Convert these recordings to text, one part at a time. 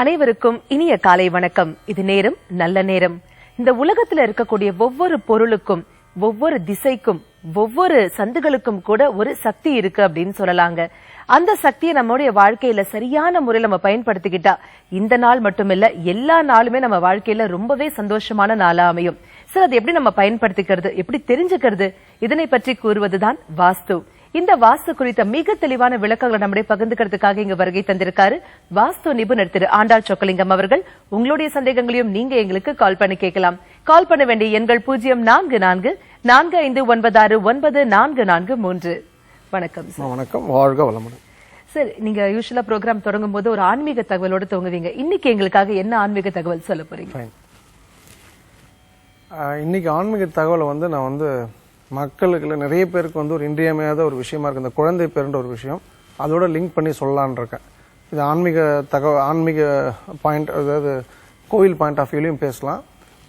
அனைவருக்கும் இனிய காலை வணக்கம். இது நேரம் நல்ல நேரம். இந்த உலகத்துல இருக்கக்கூடிய ஒவ்வொரு பொருளுக்கும், ஒவ்வொரு திசைக்கும், ஒவ்வொரு சந்துகளுக்கும் கூட ஒரு சக்தி இருக்கு அப்படின்னு சொல்லலாங்க. அந்த சக்தியை நம்மளுடைய வாழ்க்கையில சரியான முறையில் நம்ம பயன்படுத்திக்கிட்டா இந்த நாள் மட்டுமில்ல, எல்லா நாளுமே நம்ம வாழ்க்கையில ரொம்பவே சந்தோஷமான நாளா அமையும். சார், அது எப்படி நம்ம பயன்படுத்திக்கிறது, எப்படி தெரிஞ்சுக்கிறது, இதனை பற்றி கூறுவதுதான் வாஸ்து. இந்த வாஸ்து குறித்த மிக தெளிவான விளக்கங்களை நம்முடைய பகிர்ந்துக்கிறதுக்காக இங்க வருகை தந்திருக்காரு வாஸ்து நிபுணர் திரு ஆண்டாள் சொக்கலிங்கம் அவர்கள். உங்களுடைய சந்தேகங்களையும் நீங்க எங்களுக்கு கால் பண்ணி கேட்கலாம். கால் பண்ண வேண்டிய எண்கள் 0444569443. வணக்கம் சார். வணக்கம், வாழ்க வளமுடன். சார், நீங்க யூசுவலா ப்ரோக்ராம் தொடங்கும் போது ஒரு ஆன்மீக தகவலோட துவங்குவீங்க. இன்னைக்கு எங்களுக்காக என்ன ஆன்மீக தகவல் சொல்ல போறீங்க? இன்னைக்கு ஆன்மீக தகவலை நான் மக்களுக்கு நிறைய பேருக்கு ஒரு இன்றியமையாத ஒரு விஷயமா இருக்கு. இந்த குழந்தை பேருன்ற ஒரு விஷயம் அதோட லிங்க் பண்ணி சொல்லலான் இருக்கேன். இது ஆன்மீக ஆன்மீக பாயிண்ட், அதாவது கோவில் பாயிண்ட் ஆஃப் வியூலையும் பேசலாம்,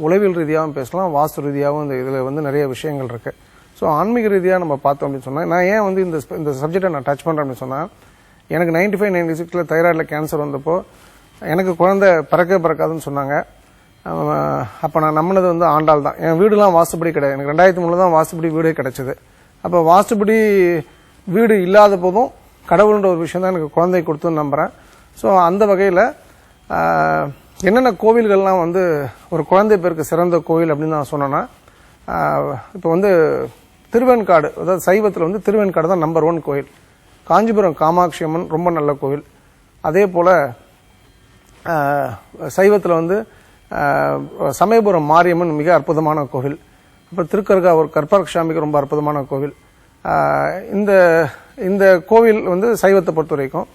உளவியல் ரீதியாகவும் பேசலாம், வாஸ்து ரீதியாகவும் இதில் நிறைய விஷயங்கள் இருக்கு. ஸோ ஆன்மீக ரீதியாக நம்ம பார்த்தோம் அப்படின்னு சொன்னால், நான் ஏன் இந்த சப்ஜெக்டை நான் டச் பண்ணுறேன் அப்படின்னு சொன்னால், எனக்கு 95-96 தைராய்டில் கேன்சர் வந்தப்போ எனக்கு குழந்தை பிறக்காதுன்னு சொன்னாங்க. அப்போ நான் நம்பினது ஆண்டாள் தான். என் வீடுலாம் வாஸ்துபடி கிடையாது. எனக்கு 2003 தான் வாஸ்துபடி வீடே கிடைச்சது. அப்போ வாஸ்துபடி வீடு இல்லாத போதும் கடவுள்ன்ற ஒரு விஷயம் தான் எனக்கு குழந்தை கொடுத்துன்னு நம்புகிறேன். ஸோ அந்த வகையில் என்னென்ன கோவில்கள்லாம் ஒரு குழந்தை பேருக்கு சிறந்த கோவில் அப்படின்னு நான் சொன்னேன்னா, இப்போ திருவெண்காடு, அதாவது சைவத்தில் திருவெண்காடு தான் நம்பர் 1 கோயில். காஞ்சிபுரம் காமாட்சி அம்மன் ரொம்ப நல்ல கோவில். அதே போல் சைவத்தில் சமயபுரம் மாரியம்மன் மிக அற்புதமான கோவில். அப்புறம் திருக்கர்காவூர் கற்பகசாமிக்கு ரொம்ப அற்புதமான கோவில். இந்த கோவில் சைவத்தை பொறுத்த வரைக்கும்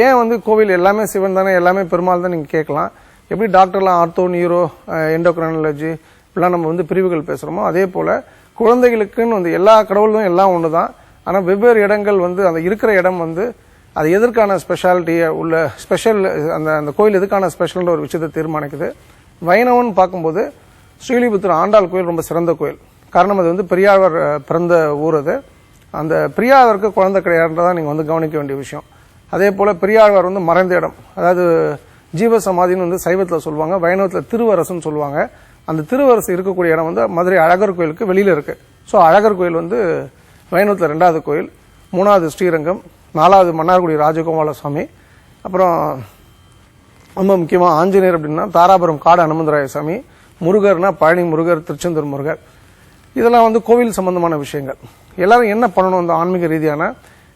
ஏன் கோவில் எல்லாமே சிவன் தானே, எல்லாமே பெருமாள் தான் நீங்கள் கேட்கலாம். எப்படி டாக்டர்லாம் ஆர்த்தோ, நியூரோ, எண்டோக்ரைனாலஜி இப்படிலாம் நம்ம பிரிவுகள் பேசுகிறோமோ, அதே போல் குழந்தைகளுக்குன்னு எல்லா கடவுளும் எல்லாம் ஒன்று தான். ஆனால் வெவ்வேறு இடங்கள் அந்த இருக்கிற இடம் அது எதற்கான ஸ்பெஷாலிட்டியை உள்ள ஸ்பெஷல், அந்த கோயில் எதுக்கான ஸ்பெஷல்ன்ற ஒரு விஷயத்தை தீர்மானிக்குது. வைணவன் பார்க்கும்போது ஸ்ரீலிபுத்திரம் ஆண்டாள் கோயில் ரொம்ப சிறந்த கோயில். காரணம், அது பெரியாழ்வார் பிறந்த ஊர். அது அந்த பெரியாழ்வாருக்கு குழந்தை கிடையாதுன்றதான் நீங்கள் கவனிக்க வேண்டிய விஷயம். அதே போல் பெரியாழ்வார் மறைந்த இடம், அதாவது ஜீவசமாதின்னு சைவத்தில் சொல்லுவாங்க, வைணவத்தில் திருவரசுன்னு சொல்லுவாங்க. அந்த திருவரசு இருக்கக்கூடிய இடம் மதுரை அழகர் கோயிலுக்கு வெளியில் இருக்கு. ஸோ அழகர் கோயில் வைணவத்தில் 2வது கோயில், 3வது ஸ்ரீரங்கம், 4வது மன்னார்குடி ராஜகோபால சுவாமி. அப்புறம் ரொம்ப முக்கியமாக ஆஞ்சநேயர் அப்படின்னா தாராபுரம் காடு அனுமந்தராய சாமி, முருகர்னா பழனி முருகர், திருச்செந்தூர் முருகர். இதெல்லாம் கோவில் சம்பந்தமான விஷயங்கள். எல்லாரும் என்ன பண்ணணும் இந்த ஆன்மீக ரீதியான,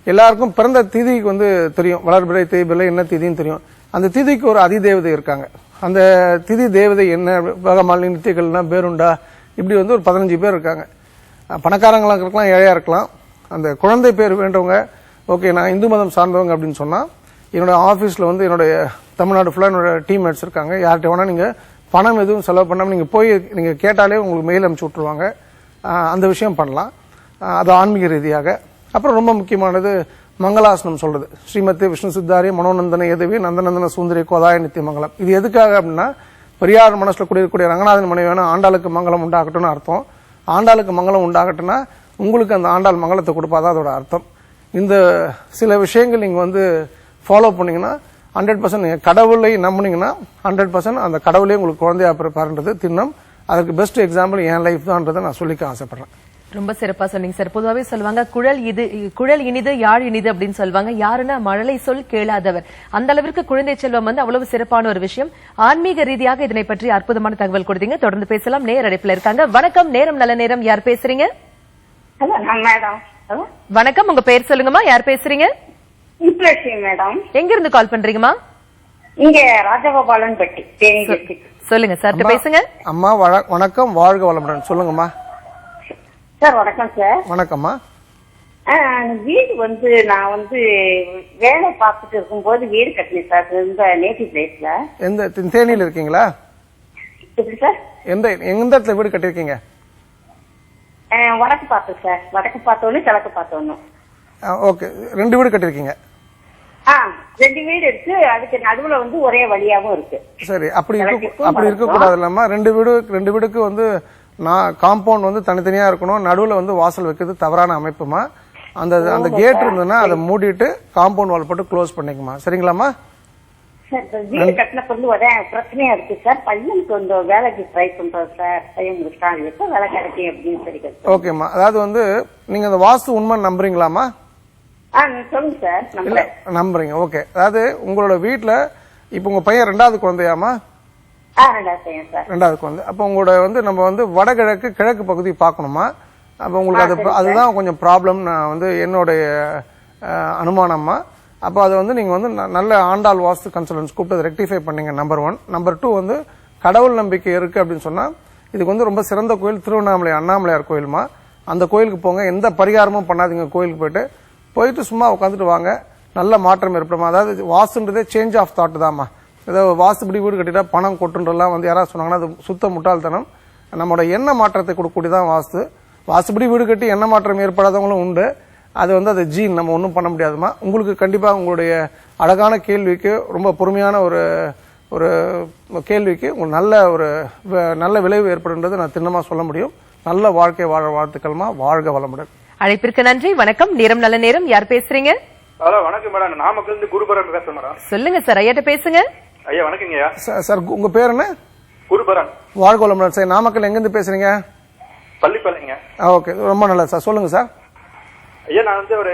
எல்லாருக்கும் பிறந்த திதிக்கு தெரியும், வளர்பிறை தேய்பிறை என்ன திதின்னு தெரியும். அந்த திதிக்கு ஒரு அதிதேவதை இருக்காங்க. அந்த திதி தேவதை என்ன, பகமாலினி, நித்தியகள்னா, பேருண்டா, இப்படி ஒரு 15 பேர் இருக்காங்க. பணக்காரங்களாக இருக்கலாம், ஏழையா இருக்கலாம். அந்த குழந்தை பேர் வேண்டவங்க, ஓகே நான் இந்து மதம் சார்ந்தவங்க அப்படின்னு சொன்னா, என்னோட ஆஃபீஸில் என்னுடைய தமிழ்நாடு ஃபுல்லாக என்னோட டீம்மேட்ஸ் இருக்காங்க. யார்கிட்ட வேணா நீங்கள் பணம் எதுவும் செலவு பண்ணாமல் நீங்கள் போய் நீங்கள் கேட்டாலே உங்களுக்கு மெயில் அனுப்பிச்சு விட்ருவாங்க. அந்த விஷயம் பண்ணலாம், அது ஆன்மீக ரீதியாக. அப்புறம் ரொம்ப முக்கியமானது மங்களாசனம் சொல்றது, ஸ்ரீமதி விஷ்ணு சித்தாரிய மனோநந்தன எதவி நந்தநந்தன சுந்தரி கோதாய நித்தியமங்கலம். இது எதுக்காக அப்படின்னா, பெரியார் மனசுல கூடிய ரங்கநாதன் மனைவியான ஆண்டாளுக்கு மங்களம் உண்டாகட்டும்னு அர்த்தம். ஆண்டாளுக்கு மங்களம் உண்டாகட்டும்னா உங்களுக்கு அந்த ஆண்டாள் மங்களத்தை கொடுப்பாதான் அதோட அர்த்தம். இந்த சில விஷயங்கள் நீங்க ஃபாலோ பண்ணீங்கன்னா 100% நீங்க கடவுளை நம்பினீங்கன்னா 100% அந்த கடவுளே உங்களுக்கு குழந்தையா பிறப்பாருன்றது திண்ணம். அதுக்கு பெஸ்ட் எக்ஸாம்பிள் என் லைஃப் தான்ன்றதை நான் சொல்லிக்க ஆசைப்படுறேன். ரொம்ப சிறப்பா சொன்னீங்க சார். பொதுவாவே சொல்லுவாங்க, குழல் இனிது யாழ் இனிது அப்படின்னு சொல்லுவாங்க. யாருன்னா மழலை சொல் கேளாதவர். அந்த அளவிற்கு குழந்தை செல்வம் அவ்வளவு சிறப்பான ஒரு விஷயம். ஆன்மீக ரீதியாக இதனை பற்றி அற்புதமான தகவல் கொடுத்தீங்க. தொடர்ந்து பேசலாம். நேர அழைப்புல இருக்காங்க. வணக்கம், நேரம் நல்ல நேரம். யார் பேசுறீங்க? வணக்கம், உங்க பேர் சொல்லுங்கம்மா. யார் பேசுறீங்க? மேடம். எங்க இருந்து கால் பண்றீங்கம்மா? இங்க ராஜகோபாலன் பட்டி, தேனி டிஸ்ட்ரிக்ட். சொல்லுங்க சார், பேசுங்க. அம்மா வணக்கம், வாழ்க வளமுடன். சொல்லுங்கம்மா. சார் வணக்கம் சார். வணக்கம்மா. வீடு நான் வேலை பார்த்துட்டு இருக்கும்போது வீடு கட்டினேன் சார், இந்த நேட்டிவ் பிளேஸ்ல. எந்த தேனியில இருக்கீங்களா? எப்படி சார்? எந்த இடத்துல வீடு கட்டிருக்கீங்க? வடக்கு பார்த்தோம் சார். வடக்கு பார்த்தோன்னு கிழக்கு பார்த்தோன்னு. ஓகே, 2 வீடு கட்டிருக்கீங்க? 2 வீடு இருக்கு. அதுக்கு நடுவுல ஒரே வழியாவும் இருக்கு. சரி, அப்படி இருக்க கூடாது இல்லம்மா. 2 வீடுக்கு நான் காம்பவுண்ட் தனித்தனியா இருக்கணும். நடுவுல வாசல் வைக்கிறது தவறான அமைப்புமா. அந்த கேட் இருந்ததுன்னா அதை மூடிட்டு காம்பவுண்ட் வால் போட்டு க்ளோஸ் பண்ணிக்குமா. சரிங்களாமா? சார் இந்த வீடு கட்டின பிறகு ஒரே பிரச்சனையா இருக்கு சார். பையனுக்கு வந்து வேலைக்கு ட்ரை பண்றோம் சார். பையன் முடிச்சிட்டான், எப்ப வேலை கிடைக்கும் அப்படின்னு சொல்லி. ஓகேம்மா, அதாவது வந்து நீங்க அந்த வாஸ்து உண்மை நம்புறீங்களாமா? சொல்லுங்க சார். நம்புறீங்க, ஓகே. அதாவது உங்களோட வீட்டுல இப்ப உங்க பையன் 2வது குழந்தையாமா? 2வது பையன் சார். 2வது குழந்தை. அப்ப உங்களோட வந்து நம்ம வந்து வடகிழக்கு கிழக்கு பகுதி பார்க்கணுமா? அப்ப உங்களுக்கு அதுதான் கொஞ்சம் ப்ராப்ளம். நான் வந்து என்னுடைய அனுமானமா. அப்போ அது வந்து நீங்க வந்து நல்ல ஆண்டாள் வாஸ்து கன்சல்டன்ஸ் கூப்பிட்டு ரெக்டிஃபை பண்ணீங்க, நம்பர் 1. நம்பர் 2 வந்து கடவுள் நம்பிக்கை இருக்கு அப்படின்னு சொன்னா இதுக்கு வந்து ரொம்ப சிறந்த கோயில் திருவண்ணாமலை அண்ணாமலையார் கோயிலுமா. அந்த கோயிலுக்கு போங்க, எந்த பரிகாரமும் பண்ணாதீங்க. கோயிலுக்கு போயிட்டு சும்மா உட்காந்துட்டு வாங்க, நல்ல மாற்றம் ஏற்படுமா. அதாவது வாஸ்துன்றதே சேஞ்ச் ஆஃப் தாட் தான்மா. ஏதாவது வாஸ்துபடி வீடு கட்டிட்டா பணம் கொட்டுன்றலாம் வந்து யாராவது சொன்னாங்கன்னா அது சுத்த முட்டாள்தனம். நம்மளோட எண்ண மாற்றத்தை கொடுக்கக்கூடியதான் வாஸ்து. வாஸ்துபடி வீடு கட்டி எண்ண மாற்றம் ஏற்படாதவங்களும் உண்டு. அது வந்து அது ஜீன், நம்ம ஒன்றும் பண்ண முடியாதுமா. உங்களுக்கு கண்டிப்பா உங்களுடைய அழகான கேள்விக்கு, ரொம்ப பொறுமையான ஒரு கேள்விக்கு நல்ல விளைவு ஏற்படுன்றது நான் திண்ணமா சொல்ல முடியும். நல்ல வாழ்க்கை வாழ வாழ்த்துக்கள்மா. வாழ்க வளமுடன். அழைப்பிற்கு நன்றி. வணக்கம். நேரம் நல்ல நேரம். யார் பேசுறீங்க? ஹலோ, வணக்கம் மேடம். நாமக்கல் இருந்து குருபரன் பேசுறேன் மேடம். சொல்லுங்க சார், ஐயாட்ட பேசுங்க. ஐயா வணக்கங்கய்யா. சார் உங்க பேர் என்ன? குருபரன். வாழ்க வளமுடன் சார். நாமக்கல் எங்க இருந்து பேசுறீங்க? பள்ளிப்பாளையங்க. ஓகே, ரொம்ப நல்லது சார். சொல்லுங்க சார். ஐயா, நான் வந்து ஒரு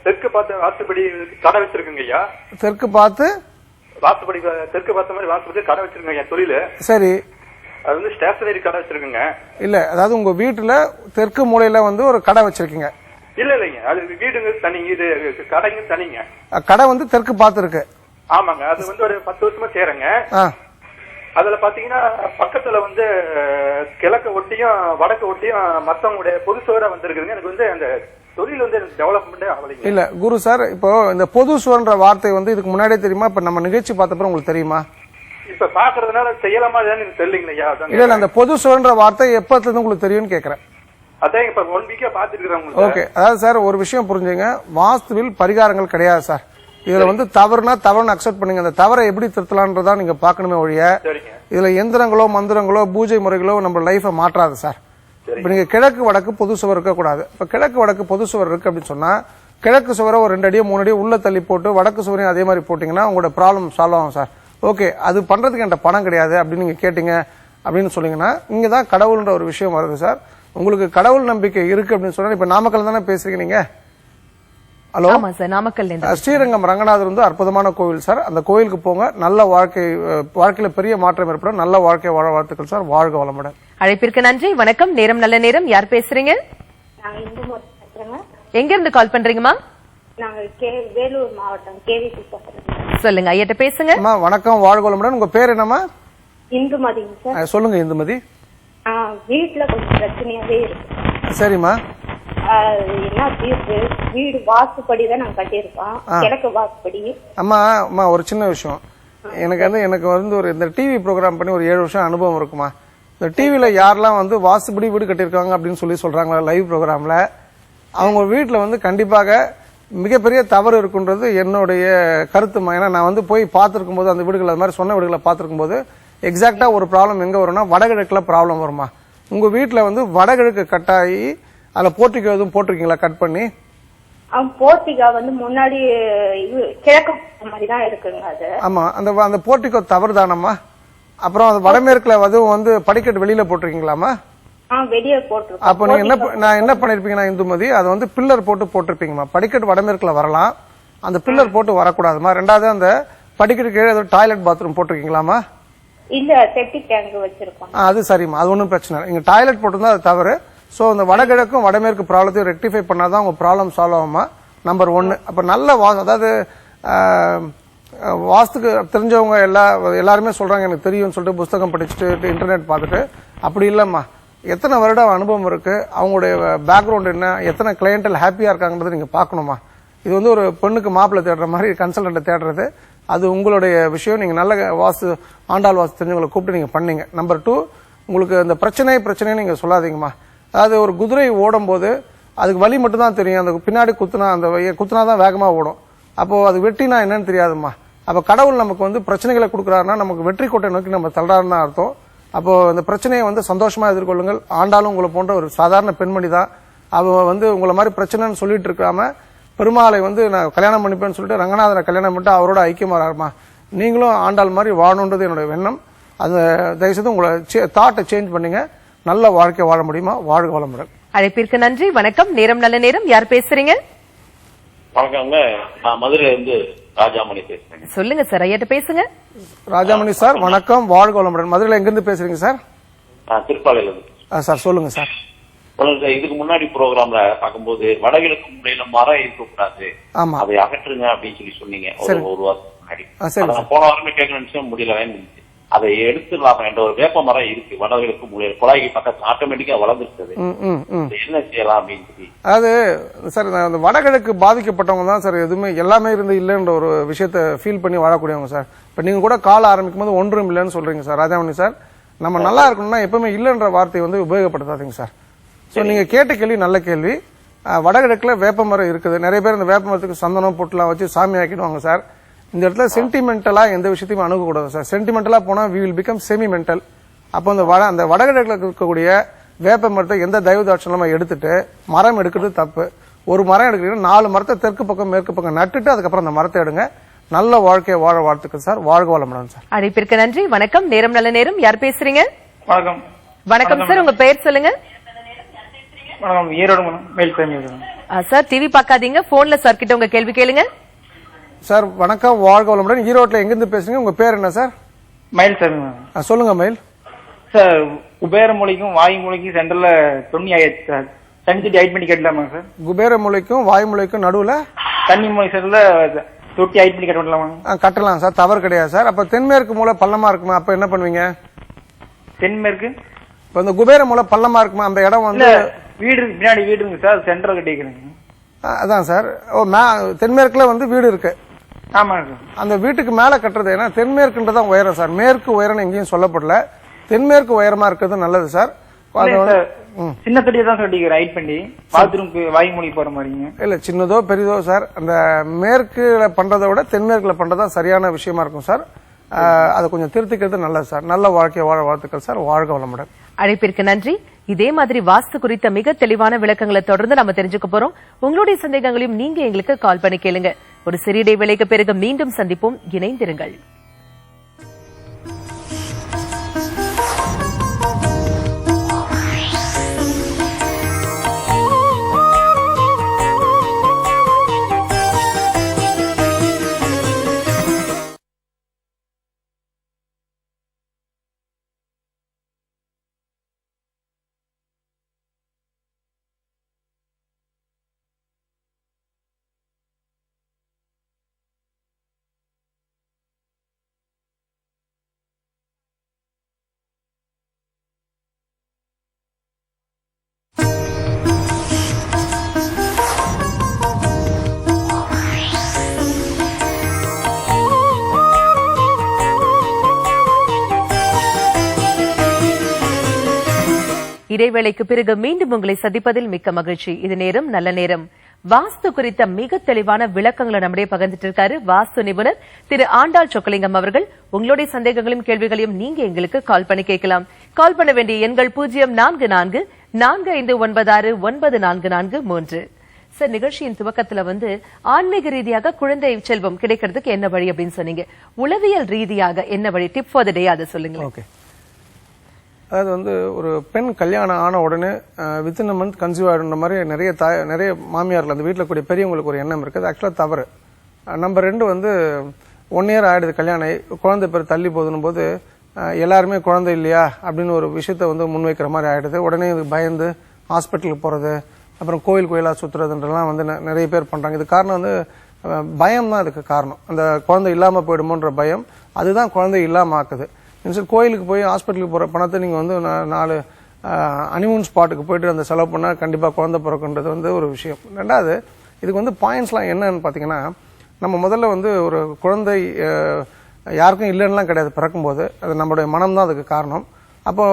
தெற்கு பார்த்து வாஸ்துபடி கடை வச்சிருக்கேங்க ஐயா. தெற்கு பார்த்து வாஸ்துபடி தெற்கு பார்த்த மாதிரி வாஸ்துபடி கடை வச்சிருக்கேன் ஐயா. தொழில் சரி. அது வந்து ஸ்டேஷனரி கடை வச்சிருக்கேங்க. இல்ல, அதாவது உங்க வீட்டுல தெற்கு மூலையில வந்து ஒரு கடை வச்சிருக்கீங்க? இல்லைங்க, அது வீடுங்க தனிங்க, இது கடைங்க தனிங்க. கடை வந்து தெற்கு பார்த்து இருக்கு? ஆமாங்க. அது வந்து ஒரு 10 வருஷமா செய்யறேங்க. அதுல பாத்தீங்கன்னா பக்கத்துல வந்து கிழக்கு ஒட்டியும் வடக்கு ஒட்டியும் மத்தவங்களுடைய பொது சுவரா வந்திருக்குதுங்க. எனக்கு வந்து அந்த தொழில் வந்து டெவலப்மெண்டே ஆகலைங்க. இல்ல குரு சார், இப்போ இந்த பொது சுவர்ன்ற வார்த்தை வந்து இதுக்கு முன்னாடியே தெரியுமா? இப்ப நம்ம நிகழ்ச்சி பார்த்தப்ப உங்களுக்கு தெரியுமா? இப்ப பாக்குறதுனால செய்யலாமா எனக்கு தெரியலீங்களா? இல்ல, அந்த பொது சுவர்ன்ற வார்த்தை எப்பத்துல இருந்து உங்களுக்கு தெரியும்னு கேக்குறேன். அதான் இப்ப 1 வீக்கா பாத்துட்டு. ஓகே, அதாவது சார் ஒரு விஷயம் புரிஞ்சுங்க, வாஸ்துவில் பரிகாரங்கள் கிடையாது சார். இதுல வந்து தவறுனா தவறுன்னு அக்செப்ட் பண்ணுங்க. அந்த தவறை எப்படி திருத்தலான்றதா நீங்க பாக்கணுமே ஒழிய இதுல எந்திரங்களோ மந்திரங்களோ பூஜை முறைகளோ நம்ம லைஃபை மாற்றாது சார். இப்ப நீங்க கிழக்கு வடக்கு பொது சுவர் இருக்க கூடாது. இப்ப கிழக்கு வடக்கு பொது சுவர் இருக்கு அப்படின்னு சொன்னா கிழக்கு சுவரை ஒரு 2 அடியோ 3 அடியோ உள்ள தள்ளி போட்டு வடக்கு சுவரையும் அதே மாதிரி போட்டீங்கன்னா உங்களோட ப்ராப்ளம் சால்வ் ஆகும் சார். ஓகே, அது பண்றதுக்கு என்கிட்ட பணம் கிடையாது அப்படின்னு நீங்க கேட்டீங்க அப்படின்னு சொன்னீங்கன்னா இங்கதான் கடவுள்ன்ற ஒரு விஷயம் வருது சார். உங்களுக்கு கடவுள் நம்பிக்கை இருக்கு அப்படின்னு சொன்னா இப்ப நாமக்கல் தானே பேசுறீங்க நீங்க? ஹலோ, நாமக்கல். ஸ்ரீரங்கம் ரங்கநாதர் வந்து அற்புதமான கோவில் சார். அந்த கோயிலுக்கு போங்க, நல்ல வாழ்க்கையில பெரிய மாற்றம் ஏற்படும். நல்ல வாழ்க்கை வாழ வாழ்த்துக்கள் சார். வாழ்க வளமுடன். அழைப்பிற்கு நன்றி. வணக்கம். நேரம் நல்ல நேரம். யார் பேசுறீங்க? எங்க இருந்து கால் பண்றீங்கம்மா? வேலூர் மாவட்டம் கேவிசி. சொல்லுங்க, ஐயாட்ட பேசுங்க. வணக்கம், வாழ்க வளமுடன். உங்க பேர் என்னம்மா? இந்துமதி சார். சொல்லுங்க இந்துமதி. வீட்டுல கொஞ்சம் பிரச்சனையாவே இருக்கு. சரிம்மா. என்ன தீர்ப்பு? வீடு வாஸ்துப்படிதான் நாங்க கட்டியிருக்கோம், கிழக்கு வாஸ்துப்படி. அம்மா ஒரு சின்ன விஷயம். எனக்கு வந்து ஒரு இந்த டிவி ப்ரோக்ராம் பண்ணி ஒரு 7 வருஷம் அனுபவம் இருக்குமா. இந்த டிவில யாரெல்லாம் வந்து வாஸ்துபடி வீடு கட்டியிருக்காங்க அப்படின்னு சொல்றாங்களா லைவ் ப்ரோக்ராம்ல, அவங்க வீட்டுல வந்து கண்டிப்பாக மிகப்பெரிய தவறு இருக்குன்றது என்னுடைய கருத்துமா. ஏன்னா நான் வந்து போய் பார்த்திருக்கும் போது அந்த வீடுகள் அது மாதிரி சொன்ன வீடுகளை பார்த்திருக்கும் போது எக்ஸாக்டா ஒரு ப்ராப்ளம் எங்க வரும்னா வடகிழக்குல ப்ராப்ளம் வருமா. உங்க வீட்டுல வந்து வடகிழக்கு கட்டாயி அதுல போர்ட்டிகோ எதுவும் போட்டிருக்கீங்களா கட் பண்ணி? போர்ட்டிகோ வந்து முன்னாடி கிழக்கு மாதிரி தான் இருக்குங்க அது. ஆமா, அந்த போர்ட்டிகோ தவறு தானம்மா. அப்புறம் அது வடமேற்குல அதுவும் வந்து படிக்கட்டு வெளியில போட்டிருக்கீங்களாமா? வெளியே போட்டிருக்கோம். அப்ப நீங்க என்ன பண்ணிருப்பீங்கன்னா இந்துமதி, அது வந்து பில்லர் போட்டிருப்பீங்கம்மா. படிக்கட்டு வடமேற்குல வரலாம், அந்த பில்லர் போட்டு வரக்கூடாதுமா. 2வது அந்த படிக்கட்டு கீழே ஏதோ டாய்லெட் பாத்ரூம் போட்டிருக்கீங்களாமா? இல்ல, செப்டிக் டேங்க் வச்சிருக்கோம். அது சரிம்மா, அது ஒன்றும் பிரச்சனை இல்லை. நீங்க டாய்லெட் போட்டிருந்தா அது தவறு. சோ இந்த வடகிழக்கும் வடமேற்கு ப்ராப்ளத்தையும் ரெக்டிஃபை பண்ணாதான் உங்க ப்ராப்ளம் சால்வ் ஆகுமா. நம்பர் 1. அப்ப நல்ல அதாவது வாஸ்துக்கு தெரிஞ்சவங்க எல்லாருமே சொல்றாங்க எனக்கு தெரியும்னு சொல்லிட்டு புஸ்தகம் படிச்சுட்டு இன்டர்நெட் பார்த்துட்டு, அப்படி இல்லம்மா. எத்தனை வருடம் அனுபவம் இருக்கு, அவங்களுடைய பேக்ரவுண்ட் என்ன, எத்தனை கிளையண்டல் ஹாப்பியா இருக்காங்கன்றது நீங்க பாக்கணுமா. இது வந்து ஒரு பெண்ணுக்கு மாப்பிள்ளை தேடுற மாதிரி கன்சல்டன்ட் தேடுறது, அது உங்களுடைய விஷயம். நீங்க நல்ல ஆண்டாள் வாஸ்து தெரிஞ்சவங்களை கூப்பிட்டு நீங்க பண்ணீங்க. நம்பர் 2, உங்களுக்கு அந்த பிரச்சனை நீங்க சொல்லாதீங்கம்மா. அதாவது ஒரு குதிரை ஓடும் போது அதுக்கு வலி மட்டும் தான் தெரியும், அந்த பின்னாடி குத்துனாதான் வேகமா ஓடும். அப்போ அது வெட்டினா என்னன்னு தெரியாதுமா. அப்ப கடவுள் நமக்கு வந்து பிரச்சனைகளை கொடுக்குறாருன்னா நமக்கு வெற்றி கோட்டை நோக்கி நம்ம தள்ளாருன்னு அர்த்தம். அப்போ இந்த பிரச்சனையை வந்து சந்தோஷமா எதிர்கொள்ளுங்கள். ஆண்டாலும் உங்களை போன்ற ஒரு சாதாரண பெண்மணி தான். அவ வந்து உங்களை மாதிரி பிரச்சனைன்னு சொல்லிட்டு இருக்காம பெருமாளை வந்து நான் கல்யாணம் பண்ணிப்பேன்னு சொல்லிட்டு ரங்கநாதனை கல்யாணம் பண்ணிட்டு அவரோட ஐக்கியமாறாருமா. நீங்களும் ஆண்டாள் மாதிரி வாழணுன்றது என்னுடைய எண்ணம். அந்த தயவுசெய்து உங்களை தாட்டை சேஞ்ச் பண்ணீங்க, நல்ல வாழ்க்கை வாழ முடியுமா? வாழ்க வளமுடன். அழைப்பிற்கு நன்றி. வணக்கம். நேரம் நல்ல நேரம். யார் பேசுறீங்க? வணக்கங்க, நான் மதுரையில இருந்து ராஜாமணி பேசுறேன். சொல்லுங்க சார், ஐயாட்ட பேசுங்க. ராஜாமணி சார் வணக்கம், வாழ்க வளமுடன். மதுரையில எங்க இருந்து பேசுறீங்க சார்? திருப்பாலையில இருந்து சார். சொல்லுங்க சார். இதுக்கு முன்னாடி ப்ரோக்ராம்ல பார்க்கும்போது வடகிழக்கு முறையில மரம் இருக்கக்கூடாது, அதை அகற்றுங்க அப்படின்னு சொல்லி சொன்னீங்க ஒரு வாரத்துக்கு முன்னாடி. போன வாரமே கேட்க நினைச்சா முடியல, அதை எடுத்துடலாம் என்ற ஒரு வேப்ப மரம் இருக்கு வடகிழக்கு மூலையில, குழாய்க்கு பக்கத்துல ஆட்டோமேட்டிக்கா வளர்ந்துருக்குது, என்ன செய்யலாம் அப்படின்னு சொல்லி. அது சார், அந்த வடகிழக்கு பாதிக்கப்பட்டவங்க தான் சார் எதுவுமே எல்லாமே இருந்து இல்லைன்ற ஒரு விஷயத்த ஃபீல் பண்ணி வாழக்கூடியவங்க சார். இப்ப நீங்க கூட கால ஆரம்பிக்கும் போது ஒன்றும் இல்லைன்னு சொல்றீங்க சார் ராஜாமணி சார். நம்ம நல்லா இருக்கணும்னா எப்பவுமே இல்லைன்ற வார்த்தையை வந்து உபயோகப்படுத்தாதீங்க சார். ஸோ நீங்க கேட்ட கேள்வி நல்ல கேள்வி. வடகிழக்குல வேப்ப மரம் இருக்குது, நிறைய பேர் இந்த வேப்ப மரத்துக்கு சந்தனம் பொட்டுலாம் வச்சு சாமி ஆக்கிடுவாங்க சார். இந்த இடத்துல சென்டிமெண்டலா எந்த விஷயத்தையும் அணுகக்கூடாது சார். சென்டிமெண்டலா போனா we will become semi mental. அப்போ அந்த வடகிழக்குல இருக்கக்கூடிய வேப்ப மரத்தை எந்த தயவு தாட்சணமா எடுத்துட்டு மரம் எடுக்கிறது தப்பு. ஒரு மரம் எடுக்கிறீங்கன்னா 4 மரத்தை தெற்கு பக்கம் மேற்கு பக்கம் நட்டுட்டு அதுக்கப்புறம் அந்த மரத்தை எடுங்க. நல்ல வாழ்க்கையை வாழ வாழ்த்துக்கள் சார். வாழ்க வளமுடன் சார். அழைப்பிற்கு நன்றி. வணக்கம். நேரம் நல்ல நேரம். யார் பேசுறீங்க? வணக்கம். வணக்கம் சார், உங்க பெயர் சொல்லுங்க. வணக்கம், ஈரோடு மேல் சார். டிவி பார்க்காதீங்க, போன்ல சார் கிட்ட உங்க கேள்வி கேளுங்க. சார் வணக்கம், வாழ்க வளமுடன். ஈரோட்ல எங்க இருந்து பேசுறீங்க? உங்க பேர் என்ன சார்? மயில் சார். சொல்லுங்க மயில் சார். குபேர மூலைக்கும் வாயு மூலைக்கும் சென்டர்ல தண்ணி ஆயிடுச்சு சார், தண்ணி தொட்டி ஹைட் பண்ணி கட்டலாமா சார்? குபேர மூலைக்கும் வாயு மூலைக்கும் நடுவுல தண்ணி மூலை சென்டர்ல தொட்டி ஹைட் பண்ணி கட்டலாமா? கட்டலாம் சார், தவறு கிடையாது சார். அப்ப தென்மேற்கு மூலை பள்ளமா இருக்குமா? அப்ப என்ன பண்ணுவீங்க? தென்மேற்கு இப்ப இந்த குபேர மூலை பள்ளமா இருக்குமா? அந்த இடம் வந்து வீடு இருக்கு, பின்னாடி வீடு இருக்கு சார், சென்டர் கட்டிக்கிறேங்க. அதான் சார். தென்மேற்குல வந்து வீடு இருக்கு. ஆமா சார். அந்த வீட்டுக்கு மேல கட்டுறது ஏன்னா தென்மேற்குன்றதான் உயரம் சார். மேற்கு உயரம் எங்கேயும் சொல்லப்படல. தென்மேற்கு உயரமா இருக்கிறது நல்லது சார். சின்ன தொட்டியை தான் கட்டிக்கிறேன் ஹைட் பண்ணி, பாத்ரூம்க்கு வாயு மூலி போற மாதிரிங்க. இல்ல சின்னதோ பெரிதோ சார், அந்த மேற்குல பண்றதை விட தென்மேற்குல பண்றதா சரியான விஷயமா இருக்கும் சார். அதை கொஞ்சம் திருத்திக்கிறது நல்லது சார். நல்ல வாழ்க்கையை வாழ வாழ்த்துக்கள் சார். வாழ்க வளமுடன். அழைப்பிற்கு நன்றி. இதே மாதிரி வாஸ்து குறித்த மிக தெளிவான விளக்கங்களை தொடர்ந்து நம்ம தெரிஞ்சுக்க போறோம். உங்களுடைய சந்தேகங்களையும் நீங்க எங்களுக்கு கால் பண்ணி கேளுங்க. ஒரு சிறிய இடைவேளைக்கு பிறகு மீண்டும் சந்திப்போம். இணைந்திருங்கள். இடைவேளைக்கு பிறகு மீண்டும் உங்களை சந்திப்பதில் மிக்க மகிழ்ச்சி. இது நேரம் நல்ல நேரம். வாஸ்து குறித்த மிக தெளிவான விளக்கங்களை நம்முடைய பகிர்ந்துட்டு இருக்காரு வாஸ்து நிபுணர் திரு ஆண்டாள் சொக்கலிங்கம் அவர்கள். உங்களுடைய சந்தேகங்களையும் கேள்விகளையும் நீங்க எங்களுக்கு கால் பண்ணி கேட்கலாம். கால் பண்ண வேண்டிய எண்கள் 044445969443. சார், நிகழ்ச்சியின் துவக்கத்துல ஆன்மீக ரீதியாக குழந்தை செல்வம் கிடைக்கிறதுக்கு என்ன வழி அப்படின்னு சொன்னீங்க. உளவியல் ரீதியாக என்ன வழி? டிப் ஃபார் தி டே அதை சொல்லுங்க. ஓகே. அதாவது ஒரு பெண் கல்யாணம் ஆன உடனே வித்தின் அ மந்த் கன்சீவ் ஆகிடுற மாதிரி நிறைய மாமியார்கள் அந்த வீட்டில் கூடிய பெரியவங்களுக்கு ஒரு எண்ணம் இருக்குது. ஆக்சுவலாக தவறு. நம்பர் 2 1 இயர் ஆயிடுது கல்யாணம், குழந்தை பேர் தள்ளி போதுன்னும் போது எல்லாருமே குழந்தை இல்லையா அப்படின்னு ஒரு விஷயத்த முன்வைக்கிற மாதிரி ஆயிடுது. உடனே பயந்து ஹாஸ்பிட்டலுக்கு போறது, அப்புறம் கோயிலா சுத்துறதுன்றலாம் நிறைய பேர் பண்றாங்க. இது காரணம் பயம் தான் இதுக்கு காரணம். அந்த குழந்தை இல்லாம போயிடுமோன்ற பயம் அதுதான் குழந்தை இல்லாம ஆக்குது. கோயிலுக்கு போய் ஹாஸ்பிட்டலுக்கு போற பணத்தை நீங்க 4 அனிமூன் ஸ்பாட்டுக்கு போயிட்டு அந்த செலவு பண்ணா கண்டிப்பா குழந்தை பிறக்குன்றது ஒரு விஷயம். ரெண்டாவது, இதுக்கு பாயிண்ட்ஸ்லாம் என்னன்னு பாத்தீங்கன்னா, நம்ம முதல்ல ஒரு குழந்தை யாருக்கும் இல்லைன்னுலாம் கிடையாது. பிறக்கும்போது அது நம்மளுடைய மனம் தான் அதுக்கு காரணம். அப்போ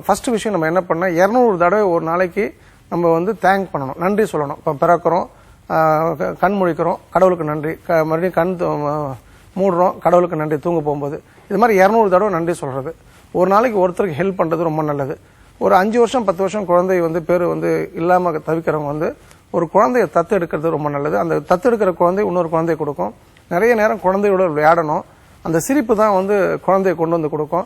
ஃபர்ஸ்ட் விஷயம் நம்ம என்ன பண்ணா 200 தடவை ஒரு நாளைக்கு நம்ம தேங்க் பண்ணணும், நன்றி சொல்லணும். இப்போ பிறக்கிறோம், கண் முழிக்கிறோம், கடவுளுக்கு நன்றி, மறுபடியும் கண் மூடுறோம், கடவுளுக்கு நன்றி, தூங்க போகும்போது. இது மாதிரி 200 தடவை நன்றி சொல்றது. ஒரு நாளைக்கு ஒருத்தருக்கு ஹெல்ப் பண்றது ரொம்ப நல்லது. ஒரு 5 வருஷம் 10 வருஷம் குழந்தை பேர் இல்லாம தவிக்கிறவங்க ஒரு குழந்தைய தத்து எடுக்கிறது ரொம்ப நல்லது. அந்த தத்து எடுக்கிற குழந்தை இன்னொரு குழந்தைய கொடுக்கும். நிறைய நேரம் குழந்தையோட விளையாடணும். அந்த சிரிப்பு தான் வந்து குழந்தையை கொண்டு வந்து கொடுக்கும்.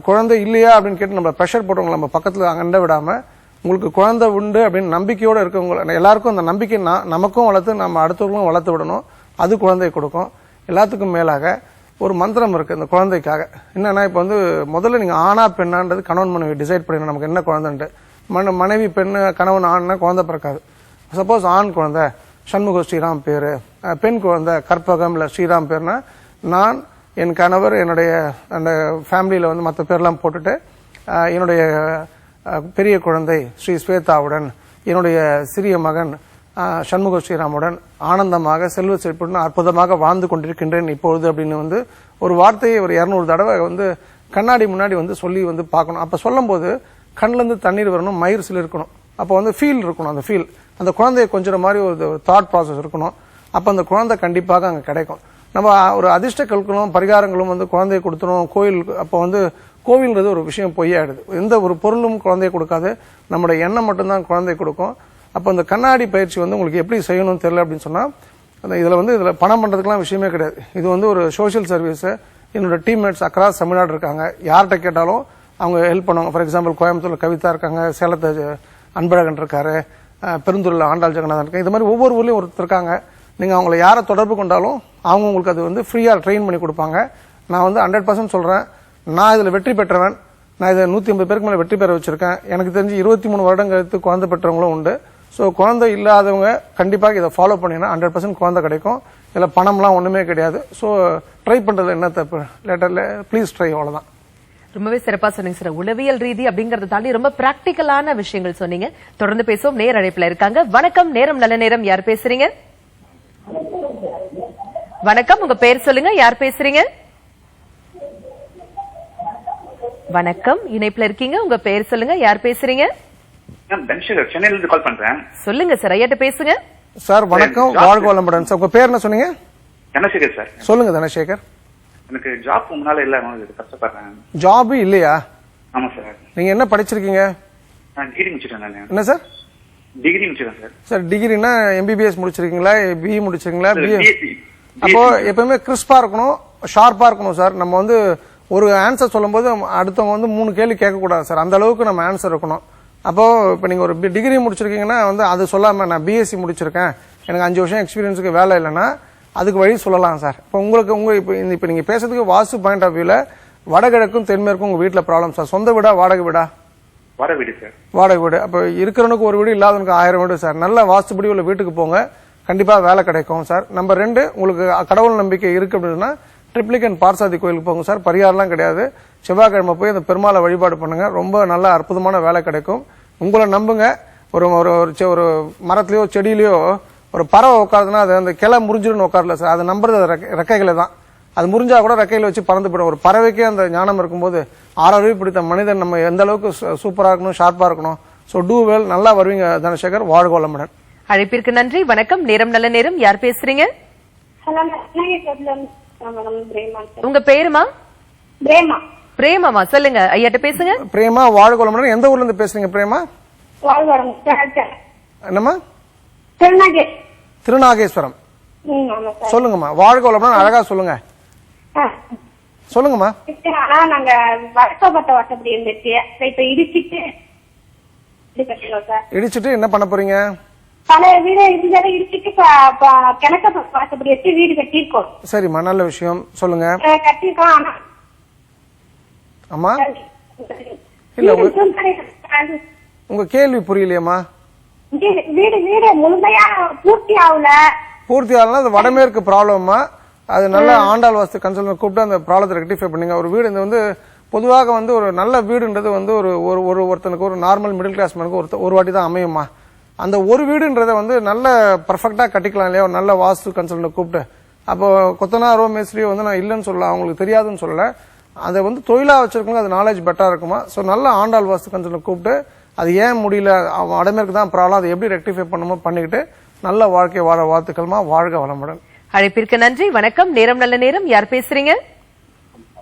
குழந்தை இல்லையா அப்படின்னு கேட்டு நம்ம ப்ரெஷர் போட்டவங்களை நம்ம பக்கத்துல அண்ட விடாம, உங்களுக்கு குழந்தை உண்டு அப்படின்னு நம்பிக்கையோட இருக்கவங்க எல்லாருக்கும் அந்த நம்பிக்கை நமக்கும் வளர்த்து நம்ம அடுத்தவங்களும் வளர்த்து விடணும். அது குழந்தையை கொடுக்கும். எல்லாத்துக்கும் மேலாக ஒரு மந்திரம் இருக்கு இந்த குழந்தைக்காக. என்னன்னா இப்ப வந்து முதல்ல நீங்க ஆணா பெண்ணான்றது கணவன் மனைவி டிசைட் பண்ணணும் நமக்கு என்ன குழந்தைன்ட்டு. மனைவி பெண்ணு கணவன் ஆண்னா குழந்தை பிறக்காது. சப்போஸ் ஆண் குழந்தை சண்முக ஸ்ரீராம் பேரு, பெண் குழந்தை கற்பகம் இல்ல ஸ்ரீராம் பேர்னா நான் என் கணவர் என்னுடைய அந்த ஃபேமிலியில வந்து மற்ற பேர்லாம் போட்டுட்டு என்னுடைய பெரிய குழந்தை ஸ்ரீ ஸ்வேதாவுடன் என்னுடைய சிறிய மகன் சண்முக ஸ்ரீராமுடன் ஆனந்தமாக செல்வ செழிப்புடன் அற்புதமாக வாழ்ந்து கொண்டிருக்கின்றேன் இப்பொழுது அப்படின்னு வந்து ஒரு வார்த்தையை ஒரு 200 தடவை வந்து கண்ணாடி முன்னாடி வந்து சொல்லி வந்து பார்க்கணும். அப்ப சொல்லும் போது கண்ணுல இருந்து தண்ணீர் வரணும், மயிர் இருக்கணும். அப்ப வந்து ஃபீல் இருக்கணும். அந்த ஃபீல் அந்த குழந்தைய கொஞ்சம் மாதிரி ஒரு தாட் ப்ராசஸ் இருக்கணும். அப்ப அந்த குழந்தை கண்டிப்பாக அங்க கிடைக்கும். நம்ம ஒரு அதிர்ஷ்ட கற்களும் பரிகாரங்களும் வந்து குழந்தைய கொடுத்துரும் கோயில். அப்ப வந்து கோவில்ன்றது ஒரு விஷயம் பொய்யாயிடுது. எந்த ஒரு பொருளும் குழந்தைய கொடுக்காது, நம்முடைய எண்ணம் மட்டும்தான் குழந்தை கொடுக்கும். அப்ப அந்த கண்ணாடி பயிற்சி வந்து உங்களுக்கு எப்படி செய்யணும்னு தெரியல அப்படின்னு சொன்னா, இதுல பணம் பண்றதுக்குலாம் விஷயமே கிடையாது. இது வந்து ஒரு சோசியல் சர்வீஸ். என்னோட டீம்மேட்ஸ் அக்ராஸ் தமிழ்நாடு இருக்காங்க. யார்கிட்ட கேட்டாலும் அவங்க ஹெல்ப் பண்ணுவாங்க. ஃபார் எக்ஸாம்பிள் கோயம்புத்தூர்ல கவிதா இருக்காங்க, சேலத்தை அன்பழகன் இருக்காரு, பெருந்தூர்ல ஆண்டாள் ஜெகநாதன் இருக்காங்க. இது மாதிரி ஒவ்வொரு ஊர்லயும் ஒருத்தர் இருக்காங்க. நீங்க அவங்களை யாரை தொடர்பு கொண்டாலும் அவங்க உங்களுக்கு அது வந்து ஃப்ரீயா ட்ரெயின் பண்ணி கொடுப்பாங்க. நான் வந்து 100% சொல்றேன், நான் இதுல வெற்றி பெற்றவன். நான் இதை 150 பேருக்கு மேல வெற்றி பெற வச்சிருக்கேன். எனக்கு தெரிஞ்சு 23 வருடம் கழித்து குழந்தை பெற்றவங்களும் உண்டு. ஸோ குழந்தை இல்லாதவங்க கண்டிப்பாக இதை ஃபாலோ பண்ணினா 100% குழந்தை கிடைக்கும். இதுல பணம்லாம் ஒண்ணுமே கிடையாது. ஸோ ட்ரை பண்றதுல என்ன தப்பு? லேட்டர்ல ப்ளீஸ் ட்ரை, அவ்வளவுதான். ரொம்பவே சிறப்பா சொன்னீங்க சார். உளவியல் ரீதி அப்படிங்கறத தாண்டி ரொம்ப பிராக்டிக்கலான விஷயங்கள் சொன்னீங்க. தொடர்ந்து பேசுவோம். நேர் அழைப்புல இருக்காங்க. வணக்கம், நேரம் நல்ல நேரம். யார் பேசுறீங்க? வணக்கம், உங்க பேர் சொல்லுங்க. யார் பேசுறீங்க? வணக்கம், இணைப்புல இருக்கீங்க. உங்க பேர் சொல்லுங்க. யார் பேசுறீங்க? தனசேகர், சென்னையில இருந்து கால் பண்றேன். சொல்லுங்க சார், ஐயாட்ட பேசுங்க. சார் வணக்கம், வாழ்க வளமுடன் சார். உங்க பேர் என்ன சொன்னீங்க? தனசேகர் சார். சொல்லுங்க தனசேகர். எனக்கு ஜாப் முன்னால இல்ல, கஷ்டப்படுறேன். ஜாப் இல்லையா? ஆமா சார். நீங்க என்ன படிச்சிருக்கீங்க? நான் டிகிரி முடிச்சிட்டேன். நான் என்ன சார்? டிகிரி முடிச்சிட்டேன் சார். சார் டிகிரினா எம்பிபிஎஸ் முடிச்சிருக்கீங்களா, பிஇ முடிச்சிருக்கீங்களா? அப்போ எப்பவுமே கிறிஸ்பா இருக்கணும், ஷார்ப்பா இருக்கணும் சார். நம்ம வந்து ஒரு ஆன்சர் சொல்லும் போது அடுத்தவங்க வந்து 3 கேள்வி கேட்க கூடாது சார். அந்த அளவுக்கு நம்ம ஆன்சர் இருக்கணும். அப்போ இப்ப நீங்க ஒரு டிகிரி முடிச்சிருக்கீங்கன்னா வந்து அது சொல்லாம நான் பிஎஸ்சி முடிச்சிருக்கேன், எனக்கு 5 வருஷம் எக்ஸ்பீரியன்ஸுக்கு வேலை இல்லைன்னா அதுக்கு வழி சொல்லலாம் சார். இப்போ உங்களுக்கு இப்ப நீங்க பேசுறதுக்கு வாஸ்து பாயிண்ட் ஆஃப் வியூல வடகிழக்கும் தென்மேற்கும் உங்க வீட்டுல ப்ராப்ளம் சார். சொந்த வீடா வாடகை வீடா? வாடகை வீடு சார். வாடகை வீடு. அப்ப இருக்கிறவனுக்கு ஒரு வீடு, இல்லாதவனுக்கு 1000 வீடு சார். நல்ல வாஸ்துபடி உள்ள வீட்டுக்கு போங்க, கண்டிப்பா வேலை கிடைக்கும் சார். நம்பர் 2, உங்களுக்கு கடவுள் நம்பிக்கை இருக்கு அப்படின்னா ட்ரிப்ளிகன் பார்சாதி கோயிலுக்கு போங்க சார். பரிகாரம்லாம் கிடையாது. செவ்வாய்க்கிழமை போய் அந்த பெருமாளை வழிபாடு பண்ணுங்க, ரொம்ப நல்ல அற்புதமான வேலை கிடைக்கும். உங்களை நம்புங்க. ஒரு ஒரு மரத்திலயோ செடியிலயோ ஒரு பறவை உட்காருதுன்னா அது அந்த கிளை முறிஞ்சிருன்னு உட்காரல சார். அது நம்புறது ரெக்கைகளை தான். அது முறிஞ்சா கூட ரெக்கையில வச்சு பறந்து போயிடும். ஒரு பறவைக்கே அந்த ஞானம் இருக்கும்போது 6 அறிவு பிடித்த மனிதன் நம்ம எந்த அளவுக்கு சூப்பரா இருக்கணும், ஷார்ப்பா இருக்கணும். So do well. நல்லா வருவீங்க தனசேகர். வாழ்க வளமுடன். அழைப்பிற்கு நன்றி. வணக்கம், நேரம் நல்ல நேரம். யார் பேசுறீங்க? உங்க பேருமா? பிரேமா. பிரேமாமா, சொல்லுங்க. ஐயாட்ட பேசுங்க. பிரேமா, வாழ்க வளமுடன். எந்த ஊர்ல இருந்து பேசுறீங்க பிரேமா? என்னம்மா? திருநாகேஸ்வரம். சொல்லுங்கம்மா. வாழ்க வளமுடன். அழகா சொல்லுங்க. சொல்லுங்கம்மா. நாங்க வடக்கோபட்ட வாசப்படி இருந்துச்சு, இப்ப இடிச்சிட்டு என்ன பண்ண போறீங்க? பழைய வீடு இருந்தாலும் இடிச்சிட்டு கிணக்க வாசப்படி வச்சு வீடு கட்டிருக்கோம். சரிம்மா, நல்ல விஷயம். சொல்லுங்க. கட்டிருக்கோம். ஆனா அம்மா இல்ல, உங்க கேள்வி புரியலையம்மா. வீடு வீடு முழுமையா பூர்த்தி ஆகல. பூர்த்தி ஆகலன்னா அது வடமேற்கு ப்ராப்ளம்மா. அது நல்ல ஆண்டாள் வாஸ்து கன்சல்ட் கூப்பிட்டு அந்த ப்ராப்ளத்தை ரெக்டிஃபை பண்ணுங்க. ஒரு வீடு இந்த வந்து பொதுவாக வந்து ஒரு நல்ல வீடுன்றது வந்து ஒருத்தனுக்கு ஒரு நார்மல் மிடில் கிளாஸ் மேனுக்கு ஒரு வாட்டி தான் அமையுமா. அந்த ஒரு வீடுன்றத வந்து நல்ல பர்ஃபெக்டா கட்டிக்கலாம் இல்லையா, ஒரு நல்ல வாஸ்து கன்சல்ட் கூப்பிட்டு. அப்போ கொத்தனாரோ மேஸ்திரியோ வந்து நான் இல்லைன்னு சொல்லல, அவங்களுக்கு தெரியாதுன்னு சொல்லல, அதை வந்து தொழிலா வச்சிருக்கவங்க அது நாலேஜ் பெட்டரா இருக்குமா. சோ நல்ல ஆண்டாள் வாஸ்து கன்சல்ட் கூப்பிட்டு அது ஏன் முடியல, வடமேற்கு தான் ப்ராப்ளம், அதை எப்படி ரெக்டிஃபை பண்ணுமோ பண்ணிக்கிட்டு நல்ல வாழ்க்கை வாழ வாழ்த்துக்கள்மா. வாழ்க வளமுடன். அழைப்பிற்கு நன்றி. வணக்கம், நேரம் நல்ல நேரம். யார் பேசுறீங்க?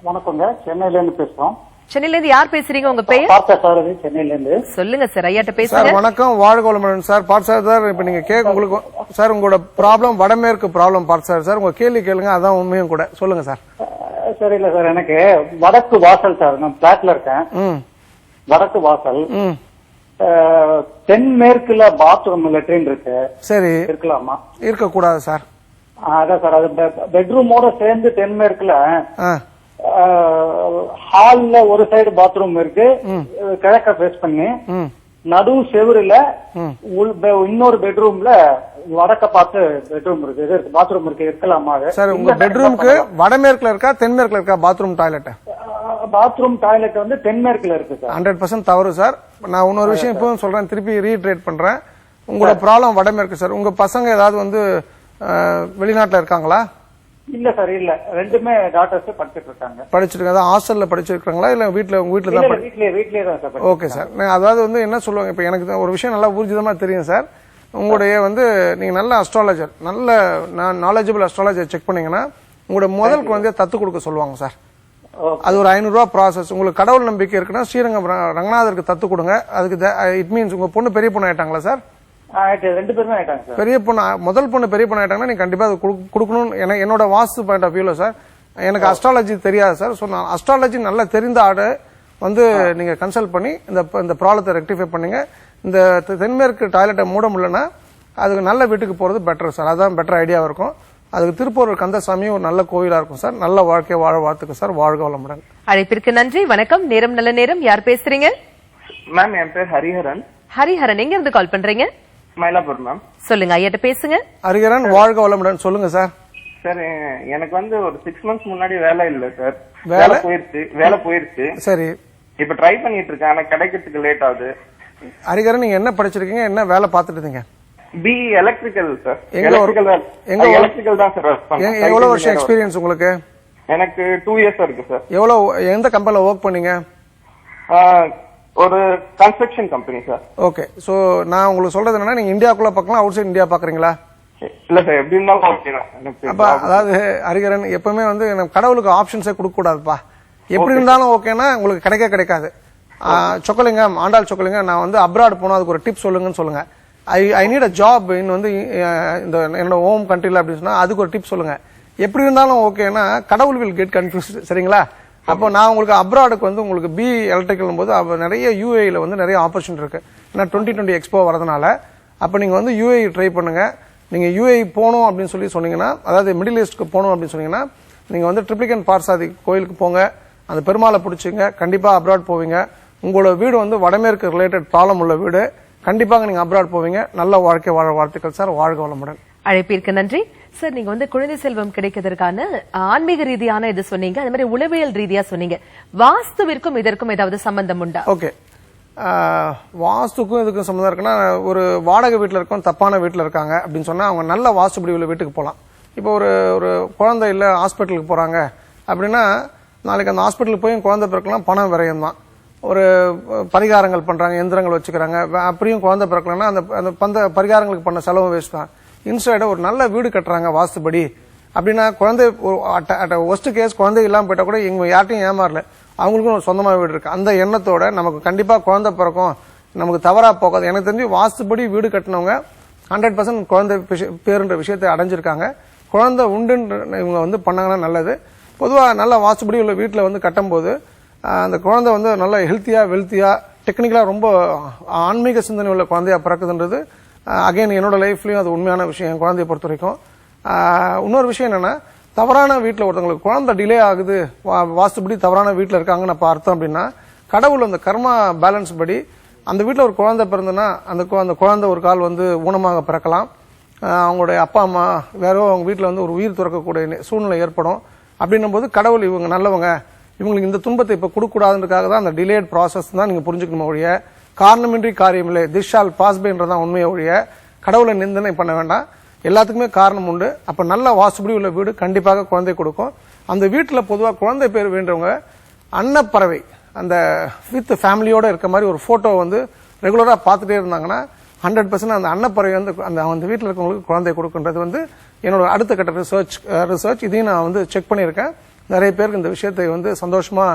வணக்கங்க, சென்னையில இருந்து பேசுறோம். சென்னையில இருந்து யார் பேசுறீங்க? உங்க பெயர்? பார்த்தசாரதி, சென்னையில இருந்து. சொல்லுங்க சார், ஐயாட்ட பேசுங்க. சார் வணக்கம், வாழ்க வளமுடன் சார். பார்த்தார் சார், இப்ப நீங்க உங்களுக்கு சார் உங்களோட ப்ராப்ளம் வடமேற்கு ப்ராப்ளம் பார்த்தார் சார். உங்க கேள்வி கேளுங்க, அதான் உண்மையும் கூட. சொல்லுங்க சார். சார் இல்ல சார், எனக்கு வடக்கு வாசல் சார், நான் பிளாட்ல இருக்கேன். வடக்கு வாசல் தென்மேற்குல பாத்ரூம் லெட்ரின் இருக்கு. சரி, இருக்கலாமா? இருக்க கூடாது சார். அதான் சார், அது பெட்ரூமோட சேர்ந்து தென்மேற்குல ஹால்ல ஒரு சைடு பாத்ரூம் இருக்கு, கிழக்க ஃபேஸ் பண்ணி. நடு செவருல இன்னொரு பெட்ரூம்ல வடக்க பார்த்து பெட்ரூம் இருக்கு, பாத்ரூம் இருக்கு. இருக்கலாமா? சார், உங்க பெட்ரூம்க்கு வடமேற்குல இருக்கா தென்மேற்குல இருக்கா பாத்ரூம் டாய்லெட்? பாத்ரூம் டாய்லெட் வந்து தென்மேற்குல இருக்கு சார். 100% தவறு சார். நான் இன்னொரு விஷயம் இப்போ சொல்றேன், திருப்பி ரீட்ரேட் பண்றேன். உங்களோட ப்ராப்ளம் வடமேற்கு சார். உங்க பசங்க ஏதாவது வந்து வெளிநாட்டுல இருக்காங்களா? இல்ல சார், இல்ல. ரெண்டுமே டாக்டர்ஸ் படிச்சிட்டு இருக்காங்க. படிச்சிருக்காங்க. ஹாஸ்டல்ல படிச்சிருக்காங்களா இல்ல வீட்ல உங்க வீட்ல தான்? வீட்லயே தான் சார். Okay sir. அதாவது வந்து என்ன சொல்லுவாங்க, இப்ப எனக்கு ஒரு விஷயம் நல்லா ஊர்ஜிதமா தெரியும் சார். உங்களுடைய வந்து நீங்க நல்ல அஸ்ட்ராலஜர், நல்ல நாலேஜபிள் அஸ்ட்ராலஜர் செக் பண்ணீங்கன்னா உங்களோட முதல் குழந்தைய தத்து கொடுக்க சொல்லுவாங்க சார். அது ஒரு 500 ரூபாய் ப்ராசஸ். உங்களுக்கு கடவுள் நம்பிக்கை இருக்குன்னா ஸ்ரீரங்கம் ரங்கநாதருக்கு தத்து கொடுங்க. அதுக்கு இட் மீன்ஸ் உங்க பொண்ணு பெரிய பொண்ணு ஆயிட்டாங்களா சார்? ரெண்டு பேருமே ஆயிட்டாங்க சார். பெரிய பொண்ணு, முதல் பொண்ணு பெரிய பொண்ணு ஆயிட்டாங்கன்னா நீங்க கண்டிப்பா அது கொடுக்கணும். என்னோட வாஸ்து பாயிண்ட் ஆஃப் வியூல சார், எனக்கு அஸ்ட்ராலஜி தெரியாது சார். ஸோ நான் அஸ்ட்ராலஜி நல்லா தெரிந்த ஆடு வந்து நீங்க கன்சல்ட் பண்ணி இந்த ப்ராப்ளத்தை ரெக்டிஃபை பண்ணுங்க. இந்த தென்மேற்கு டாய்லெட்டை மூட முடியலன்னா அதுக்கு நல்ல வீட்டுக்கு போறது பெட்டர் சார். அதான் பெட்டர் ஐடியாவா இருக்கும். அதுக்கு திருப்பூர் கந்தசாமியும் ஒரு நல்ல கோவிலா இருக்கும் சார். நல்ல வாழ்க்கை வாழ வாழ்த்துக்கு சார். வாழ்க வளமுடன். அழைப்பிற்கு நன்றி. வணக்கம். நேரம் நல்ல நேரம். யார் பேசுறீங்க? மேம், என் பேர் ஹரிஹரன். ஹரிஹரன், எங்க இருந்து கால் பண்றீங்க? மயிலாப்பூர் மேம். சொல்லுங்க, ஐயாட்ட பேசுங்க. ஹரிஹரன், வாழ்க வளமுடன். சொல்லுங்க சார். சார், எனக்கு வந்து ஒரு 6 months முன்னாடி வேலை இல்ல சார். வேலை போயிருச்சு. சரி, இப்ப ட்ரை பண்ணிட்டு இருக்கேன், ஆனா கிடைக்கிறதுக்கு லேட் ஆகுது. ஹரிஹரன், நீங்க என்ன படிச்சிருக்கீங்க? என்ன வேலை பார்த்துட்டு இருக்கீங்க? BE electrical sir. எலக்ட்ரிக்கல் தான் சார். எவ்வளவு வருஷம் எக்ஸ்பீரியன்ஸ் உங்களுக்கு? எனக்கு 2 years இருக்கு சார். எந்த கம்பெனில ஒர்க் பண்ணீங்க? ஒரு construction company sir. Okay. So நான் உங்களுக்கு சொல்றது என்னன்னா, நீங்க இந்தியாக்குள்ள பார்க்கலாம், அவுட் சைட் இந்தியா பாக்குறீங்களா? இல்ல சார், எப்படி இருந்தாலும் ஓகே தான். அப்ப அதாவது ஹரிஹரன், எப்பவுமே வந்து கடவுளுக்கு ஆப்ஷன்ஸே கொடுக்க கூடாதுப்பா. எப்படி இருந்தாலும் ஓகேன்னா உங்களுக்கு கிடைக்காது. சொக்கலிங்கம், ஆண்டாள் சொக்கலிங்கம், நான் வந்து அப்ராட் போனா அதுக்கு ஒரு டிப் சொல்லுங்கன்னு சொல்லுங்க. ஐ நீட் அ ஜாப் இன் வந்து இந்த என்னோட ஹோம் கண்ட்ரில அப்படின்னு சொன்னா அதுக்கு ஒரு டிப் சொல்லுங்க. எப்படி இருந்தாலும் ஓகேன்னா கடவுள் வில் கெட் கன்ஃபியூஸ்ட். சரிங்களா? அப்போ நான் உங்களுக்கு அப்ராடுக்கு வந்து உங்களுக்கு பி எலக்ட்ரிக்கல் போது நிறைய யூஏல வந்து நிறைய ஆப்பர்ச்சுனிட்டி இருக்கு. ஏன்னா 2020 எக்ஸ்போ வரதுனால அப்ப நீங்க வந்து யூஏ ட்ரை பண்ணுங்க. நீங்க யூஏ போகணும் அப்படின்னு சொல்லி சொன்னீங்கன்னா, அதாவது மிடில் ஈஸ்ட்க்கு போகணும் அப்படின்னு சொன்னீங்கன்னா, நீங்க வந்து ட்ரிப்ளிகன் பார்சாதி கோயிலுக்கு போங்க, அந்த பெருமாளை பிடிச்சிங்க, கண்டிப்பா அப்ராட் போவீங்க. உங்களோட வீடு வந்து வடமேற்கு ரிலேட்டட் ப்ராப்ளம் உள்ள வீடு, கண்டிப்பாக நீங்க அப்ராட் போவீங்க. நல்ல வாழ்க்கை வாழ வாழ்த்துக்கள் சார். வாழ்க வளமுடன். அழைப்பிற்கு நன்றி சார். நீங்க வந்து குழந்தை செல்வம் கிடைக்கிறதுக்கான ஆன்மீக ரீதியான இது சொன்னீங்க, அது மாதிரி உளவியல் ரீதியா சொன்னீங்க. வாஸ்துவிற்கும் இதற்கும் ஏதாவது சம்பந்தம் உண்டா? ஓகே, வாஸ்துக்கும் இதுக்கும் சம்பந்தம் இருக்குன்னா, ஒரு வாடகை வீட்டில் இருக்கும், தப்பான வீட்டில் இருக்காங்க அப்படின்னு சொன்னா அவங்க நல்ல வாஸ்துபடி உள்ள வீட்டுக்கு போகலாம். இப்போ ஒரு குழந்தை இல்லை ஹாஸ்பிட்டலுக்கு போறாங்க அப்படின்னா, நாளைக்கு அந்த ஹாஸ்பிட்டலுக்கு போய் குழந்தை பிறக்கலாம், பணம் விரயம் தான். ஒரு பரிகாரங்கள் பண்றாங்க, எந்திரங்கள் வச்சுக்கிறாங்க, அப்படியும் குழந்தை பிறக்கலன்னா அந்த பரிகாரங்களுக்கு பண்ண செலவு வேஸ்ட் தான். இன்ஸ்டைட ஒரு நல்ல வீடு கட்டுறாங்க வாஸ்துபடி அப்படின்னா, குழந்தை ஒஸ்ட் கேஸ் குழந்தை இல்லாம போயிட்டா கூட இவங்க யார்ட்டையும் ஏமாறல, அவங்களுக்கும் ஒரு சொந்தமாக வீடு இருக்கு. அந்த எண்ணத்தோட நமக்கு கண்டிப்பா குழந்தை பிறக்கும், நமக்கு தவறா போகாது. எனக்கு தெரிஞ்சு வாஸ்துபடி வீடு கட்டினவங்க 100% குழந்தை பேருன்ற விஷயத்தை அடைஞ்சிருக்காங்க. குழந்தை உண்டுன்னு இவங்க வந்து பண்ணாங்கன்னா நல்லது. பொதுவாக நல்ல வாஸ்துபடி உள்ள வீட்டில் வந்து கட்டும்போது அந்த குழந்தை வந்து நல்ல ஹெல்த்தியா வெல்த்தியா டெக்னிக்கலா ரொம்ப ஆன்மீக சிந்தனை உள்ள குழந்தையா பிறக்குதுன்றது அகைன் என்னோட லைஃப்லயும் அது உண்மையான விஷயம். என் குழந்தைய பொறுத்த வரைக்கும் இன்னொரு விஷயம் என்னன்னா, தவறான வீட்டில் ஒருத்தவங்களுக்கு குழந்தை டிலே ஆகுது, வாஸ்துபடி தவறான வீட்டில் இருக்காங்கன்னு அப்ப அர்த்தம் அப்படின்னா, கடவுள் அந்த கர்மா பேலன்ஸ் படி அந்த வீட்டில் ஒரு குழந்தை பிறந்ததுன்னா அந்த குழந்தை ஒரு கால் வந்து ஊனமாக பிறக்கலாம். அவங்களுடைய அப்பா அம்மா வேறோ அவங்க வீட்டில் வந்து ஒரு உயிர் துறக்கக்கூடிய சூழ்நிலை ஏற்படும். அப்படின்னும் போது கடவுள் இவங்க நல்லவங்க, இவங்களுக்கு இந்த துன்பத்தை இப்ப கொடுக்கூடாதுன்றதுக்காக தான் அந்த டிலேட் ப்ராசஸ் தான் நீங்க புரிஞ்சுக்கணும் ஒழிய, காரணமின்றி காரியம் இல்லை, திஸ் ஷால் பாஸ் பைன்றதான் உண்மையை ஒழிய கடவுளை நிந்தனை பண்ண வேண்டாம். எல்லாத்துக்குமே காரணம் உண்டு. அப்ப நல்ல வாசுபடி உள்ள வீடு கண்டிப்பாக குழந்தை கொடுக்கும். அந்த வீட்டில் பொதுவாக குழந்தை பேர் வேண்டவங்க அன்னப்பறவை அந்த வித் ஃபேமிலியோட இருக்க மாதிரி ஒரு போட்டோ வந்து ரெகுலரா பார்த்துட்டே இருந்தாங்கன்னா 100% அந்த அன்னப்பறவை வந்து அந்த வீட்டில் இருக்கவங்களுக்கு குழந்தை கொடுக்குன்றது வந்து என்னோட அடுத்த கட்ட ரிசர்ச். இதையும் நான் வந்து செக் பண்ணியிருக்கேன். நிறைய பேருக்கு இந்த விஷயத்தை வந்து சந்தோஷமா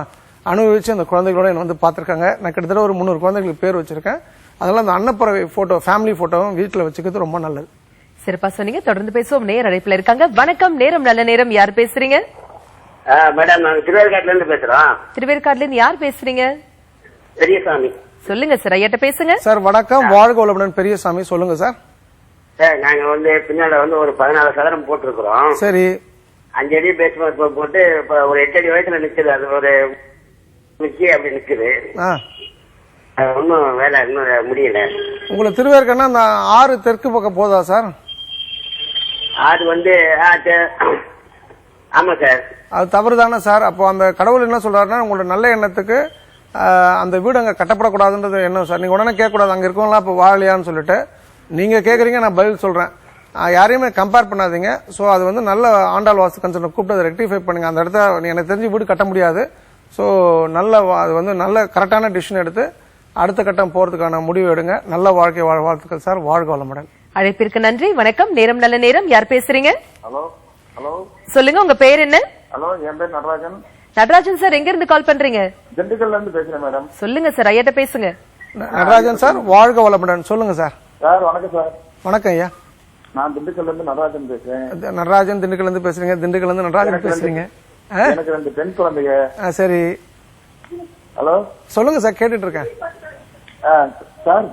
அனுபவிச்சு அந்த குழந்தைகளோட என்ன வந்து பார்த்திருக்காங்க. நான் கிட்டத்தட்ட ஒரு 300 குழந்தைகளுக்கு பேர் வச்சிருக்கேன். அதனால அந்த அன்னப்பறவை போட்டோ ஃபேமிலி போட்டோவும் வீட்டில் வச்சுக்கிறது ரொம்ப நல்லது. சிறப்பா சொன்னீங்க. தொடர்ந்து பேசுவோம். நேர் அழைப்புல இருக்காங்க. வணக்கம், நேரம் நல்ல நேரம். யார் பேசுறீங்க? மேடம் நாங்க திருவேற்காட்டுல இருந்து பேசுறோம். திருவேற்காட்டுல இருந்து யார் பேசுறீங்க? பெரியசாமி. சொல்லுங்க சார், ஐயாட்ட பேசுங்க. சார் வணக்கம், வாழ்க வளமுடன். பெரியசாமி சொல்லுங்க சார். சார் நாங்க பின்னால ஒரு 14 சதுரம் போட்டிருக்கிறோம். சரி. 5 அடி பேஸ்மெண்ட் போட்டு இப்ப ஒரு 8 அடி வயசுல நிக்குது. அது ஒரு அப்படி நிக்குது. ஒன்னும் வேலை இன்னும் முடியல. உங்களுக்கு திருவேற்காடுனா அந்த ஆறு தெற்கு பக்கம் போதா சார்? அது ஆமா சார். அது தவறு தானே சார்? அப்போ அந்த கடவுள் என்ன சொல்றாருன்னா, உங்களோட நல்ல எண்ணத்துக்கு அந்த வீடு அங்க கட்டப்படக்கூடாதுன்றது என்ன சார்? நீங்க உடனே கேட்கக்கூடாது அங்க இருக்கவங்களா அப்போ வாழலையான்னு சொல்லிட்டு நீங்க கேக்குறீங்க, நான் பதில் சொல்றேன். யாரையுமே கம்பேர் பண்ணாதீங்க. ஸோ அது நல்ல ஆண்டாள் வாஸ்து கன்சல்ட் கூப்பிட்டு அதை ரெக்டிஃபை பண்ணுங்க. அந்த இடத்த எனக்கு தெரிஞ்சு வீடு கட்ட முடியாது. ஸோ நல்ல அது நல்ல கரெக்டான டிசிஷன் எடுத்து அடுத்த கட்டம் போறதுக்கான முடிவு எடுங்க. நல்ல வாழ்க்கை வாழ வாழ்த்துக்கள் சார். வாழ்க வளமுடன். அழைப்பிற்கு நன்றி. வணக்கம். நேரம் நல்ல நேரம். யார் பேசுறீங்க? ஹலோ. ஹலோ சொல்லுங்க, உங்க பேர் என்ன? ஹலோ, என் பேர் நடராஜன். நடராஜன் சார், எங்க இருந்து கால் பண்றீங்க? திண்டுக்கல்ல இருந்து பேசுறேன் மேடம். சொல்லுங்க சார், ஐயாட்ட பேசுங்க. நடராஜன் சார், வாழ்க வளமுடன். சொல்லுங்க சார். சார் வணக்கம் சார். வணக்கம் ஐயா. நான் திண்டுக்கல்ல இருந்து நடராஜன் பேசுறேன். நடராஜன் திண்டுக்கல்ல இருந்து பேசுறீங்க? திண்டுக்கல்ல இருந்து நடராஜன் பேசுறீங்க? எனக்கு 2 பெண் குழந்தைங்க. சரி. ஹலோ சொல்லுங்க சார், கேட்டுட்டு இருக்கேன் சார்.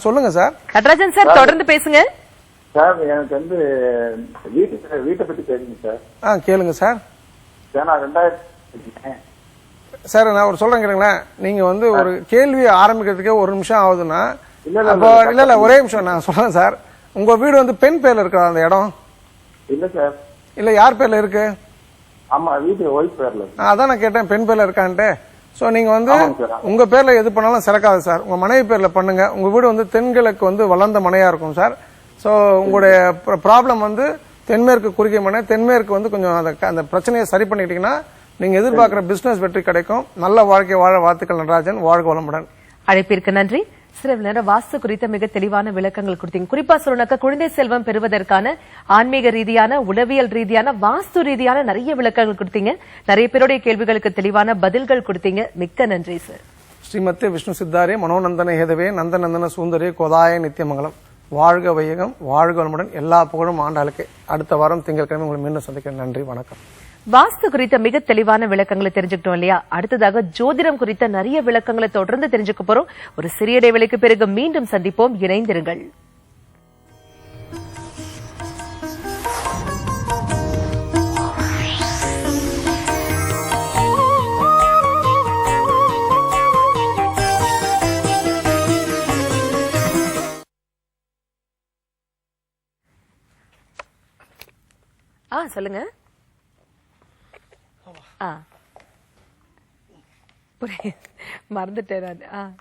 சொல்லுங்க சார். நடராஜன் சார், தொடர்ந்து பேசுங்க சார். எனக்கு வீட்டை பத்தி பேசுங்க சார். கேளுங்க சார். நான் 2000 சார், நான் ஒரு சொல்றேன் கேளுங்களேன். நீங்க ஒரு கேள்வி ஆரம்பிக்கிறதுக்கே 1 நிமிஷம் ஆகுதுன்னா, இல்ல ஒரே நிமிஷம் நான் சொல்றேன் சார். உங்க வீடு பெண் பேர்ல இருக்கா அந்த இடம்? இல்ல சார். இல்ல யார் பேர்ல இருக்கு? ஆமா, வீட்டு ஒய்ஃப் பேர்ல. அதான் நான் கேட்டேன், பெண் பேர்ல இருக்கான்ட்டு. சோ நீங்க உங்க பேர்ல எது பண்ணாலும் சிறக்காது சார். உங்க மனைவி பேர்ல பண்ணுங்க. உங்க வீடு தென்கிழக்கு வளர்ந்த மனையா இருக்கும் சார். சோ உங்களுடைய ப்ராப்ளம் தென்மேற்கு குறுகிய மனை. தென்மேற்கு கொஞ்சம் அந்த பிரச்சனையை சரி பண்ணிட்டீங்கன்னா நீங்க எதிர்பார்க்கிற பிசினஸ் வெற்றி கிடைக்கும். நல்ல வாழ்க்கை வாழ வாழ்த்துக்கள் நடராஜன். வாழ்க வளமுடன். அழைப்பிற்கு நன்றி. சில நேரம் வாஸ்து குறித்த மிக தெளிவான விளக்கங்கள் கொடுத்தீங்க. குறிப்பா சொல்லணும்னா, குழந்தை செல்வம் பெறுவதற்கான ஆன்மீக ரீதியான, உளவியல் ரீதியான, வாஸ்து ரீதியான நிறைய விளக்கங்கள் கொடுத்தீங்க. நிறைய பேருடைய கேள்விகளுக்கு தெளிவான பதில்கள் கொடுத்தீங்க. மிக்க நன்றி சார். ஸ்ரீமத்தே விஷ்ணு சித்தாரே மனோநந்தன ஹேதவே நந்தநந்தன சுந்தரே கோதாய நித்தியமங்கலம். வாழ்க வையகம், வாழ்க வளமுடன். எல்லா புகழும் ஆண்டாளுக்கு. அடுத்த வாரம் திங்கட்கிழமை உங்களை மீண்டும் சந்திக்கிறேன். நன்றி, வணக்கம். வாஸ்து குறித்த மிக தெளிவான விளக்கங்களை தெரிஞ்சுக்கிட்டோம் இல்லையா? அடுத்ததாக ஜோதிடம் குறித்த நிறைய விளக்கங்களை தொடர்ந்து தெரிஞ்சுக்க போறோம். ஒரு சிறிய இடைவெளிக்கு பிறகு மீண்டும் சந்திப்போம். இணைந்திருங்கள். சொல்லுங்க. மறந்துட்டேன் நான்.